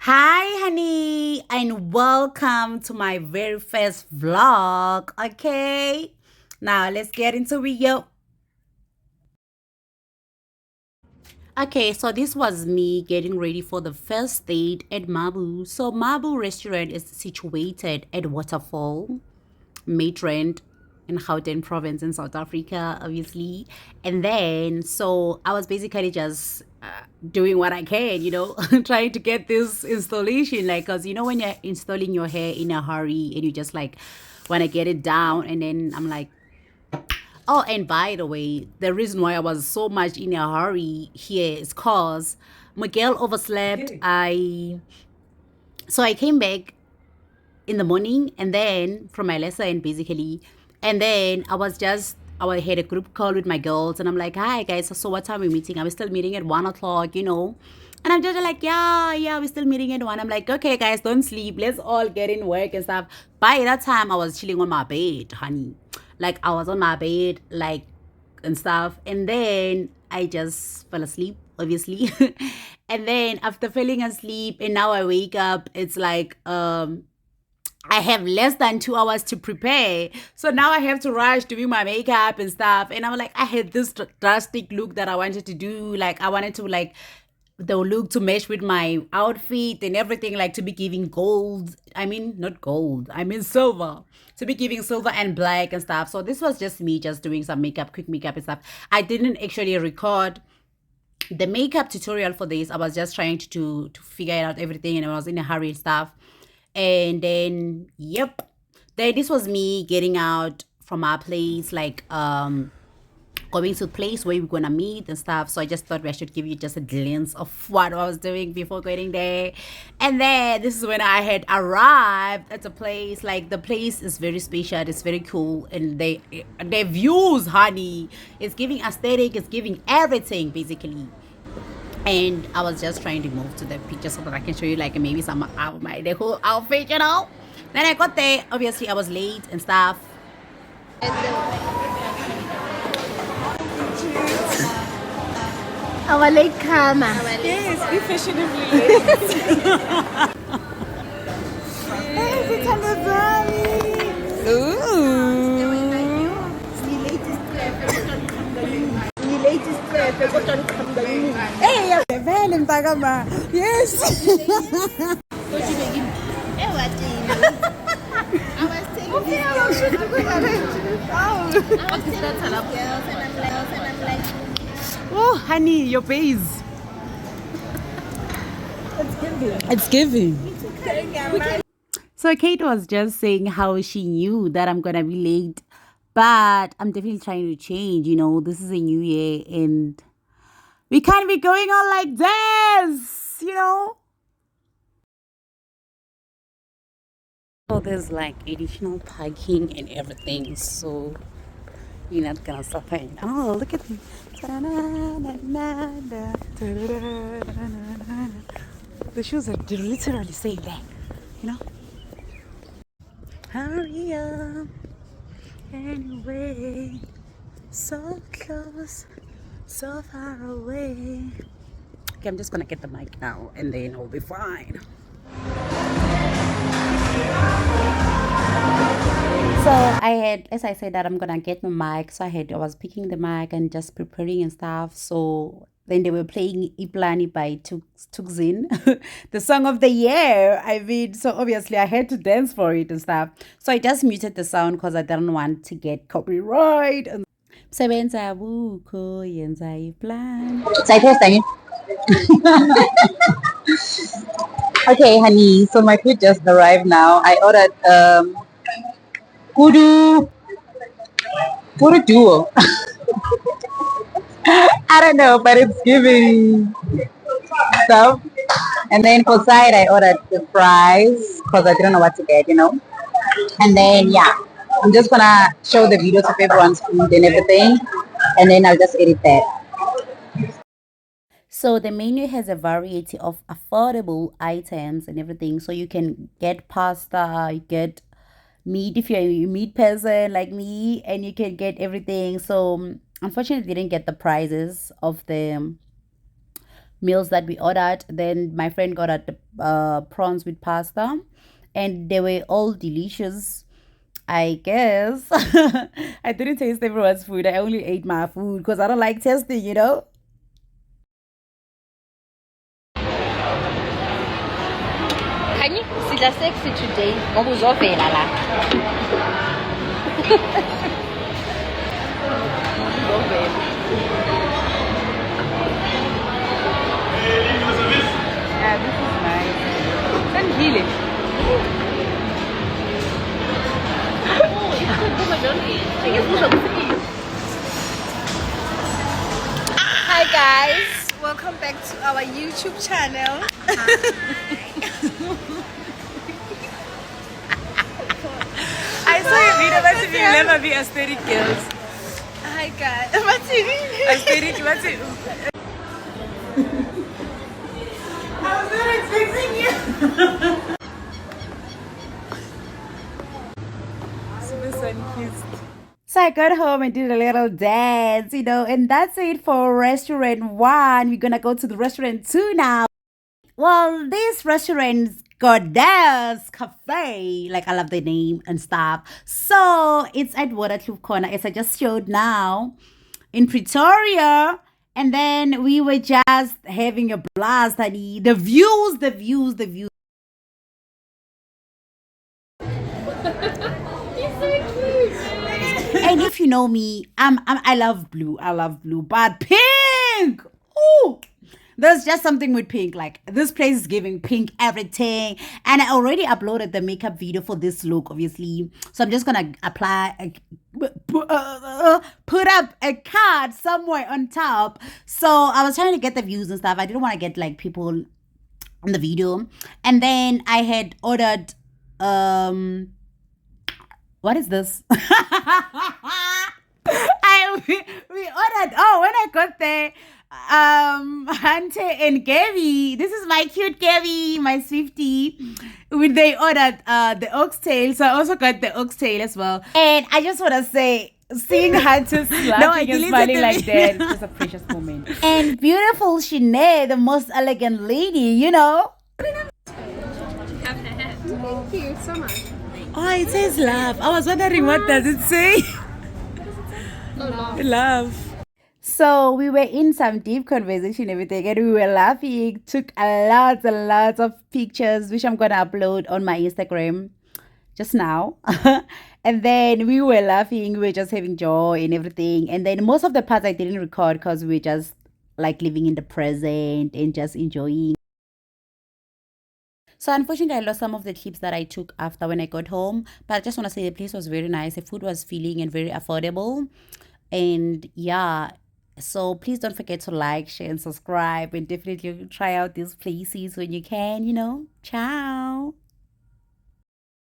Hi, honey, and welcome to my very first vlog. Okay, now let's get into it, yo. Okay, so this was me getting ready for the first date at Mabu. So Mabu restaurant is situated at Waterfall, Mindrand in Gauteng province in South Africa, obviously. And then, so I was basically just doing what I can, trying to get this installation. Like, because, when you're installing your hair in a hurry and you just like want to get it down, and then I'm like, oh, and by the way, the reason why I was so much in a hurry here is because Miguel overslept. So I came back in the morning and then from my lesson basically, and then I had a group call with my girls and I'm like, hi guys, so what time are we meeting? Are we still meeting at 1 o'clock, and I'm just like, yeah, we're still meeting at 1. I'm like, okay guys, don't sleep, let's all get in work and stuff. By that time I was chilling on my bed, honey. Like I was on my bed, like, and stuff, and then I just fell asleep, obviously. And then after falling asleep and now I wake up, it's like I have less than 2 hours to prepare. So now I have to rush doing my makeup and stuff. And I'm like, I had this drastic look that I wanted to do. Like, I wanted to, like, the look to match with my outfit and everything, like to be giving gold. I mean, not gold, I mean silver. To be giving silver and black and stuff. So this was just me just doing some makeup, quick makeup and stuff. I didn't actually record the makeup tutorial for this. I was just trying to figure out everything and I was in a hurry and stuff. And then yep, then this was me getting out from our place, like going to the place where we're gonna meet and stuff. So I just thought I should give you just a glimpse of what I was doing before getting there. And then this is when I had arrived at the place. Like the place is very special, it's very cool, and their views, honey, it's giving aesthetic, it's giving everything basically. And I was just trying to move to the picture so that I can show you like maybe some of my the whole outfit, Then I got there. Obviously, I was late and stuff. Our late karma. Yes, be fashionably late. Hey, vele mphakama. Yes. Oh, honey, your face. It's giving. So Kate was just saying how she knew that I'm gonna be late, but I'm definitely trying to change. This is a new year, and we can't be going on like this. So there's like additional parking and everything, so you're not gonna suffer. Oh, look at me. The shoes are literally saying that, you know? Hurry up, anyway. So close, so far away. Okay, I'm just gonna get the mic now and then I'll be fine. So I had, as I said, that I'm gonna get the mic. So I was picking the mic and just preparing and stuff. So then they were playing Iplani by Tukzin, the song of the year. I mean, so obviously I had to dance for it and stuff. So I just muted the sound because I didn't want to get copyright. And Sebenza buko yenza Iplani. Okay, honey. So my food just arrived now. I ordered kudu kudu duo. I don't know, but it's giving stuff. And then for side, I ordered the fries because I didn't know what to get. And then yeah, I'm just gonna show the videos of everyone's food and everything, and then I'll just edit that. So the menu has a variety of affordable items and everything. So you can get pasta, you get meat if you're a meat person like me, and you can get everything. So unfortunately, didn't get the prices of the meals that we ordered. Then my friend got at prawns with pasta, and they were all delicious. I guess I didn't taste everyone's food. I only ate my food because I don't like tasting, you know. Kanye, sidla sexy today ngoba uzovela la. Yeah, this is nice. Sandile. Hi guys, welcome back to our YouTube channel. I saw your video, but you will never be aesthetic girls. Hi guys, what's it? Aesthetic, what's it? I was not expecting you. Super sun-kissed. So I got home and did a little dance, you know, and that's it for restaurant 1. We're gonna go to the restaurant 2 now. Well, this restaurant's Goddess Cafe. Like, I love the name and stuff. So it's at Waterkloof Corner, as I just showed now, in Pretoria. And then we were just having a blast, honey. The views, the views, the views. And if you know me, I love blue. I love blue, but pink. Ooh, there's just something with pink. Like, this place is giving pink everything. And I already uploaded the makeup video for this look, obviously. So I'm just gonna put up a card somewhere on top. So I was trying to get the views and stuff. I didn't want to get like people in the video. And then I had ordered what is this? we ordered. Oh, when I got there, Hunter and Gabby. This is my cute Gabby, my Swiftie. When they ordered the oxtail, so I also got the oxtail as well. And I just want to say, seeing Hunter laughing and smiling like that, it's just a precious moment. And beautiful Shanae, the most elegant lady, you know. Thank you so much. Oh, it says love. I was wondering what does it say? Love. So we were in some deep conversation and everything, and we were laughing, took a lot of pictures, which I'm gonna upload on my Instagram just now. And then we were laughing, we were just having joy and everything. And then most of the parts I didn't record because we were just like living in the present and just enjoying. So unfortunately, I lost some of the clips that I took after when I got home. But I just want to say the place was very nice. The food was filling and very affordable. And yeah, so please don't forget to like, share, and subscribe. And definitely try out these places when you can, you know. Ciao.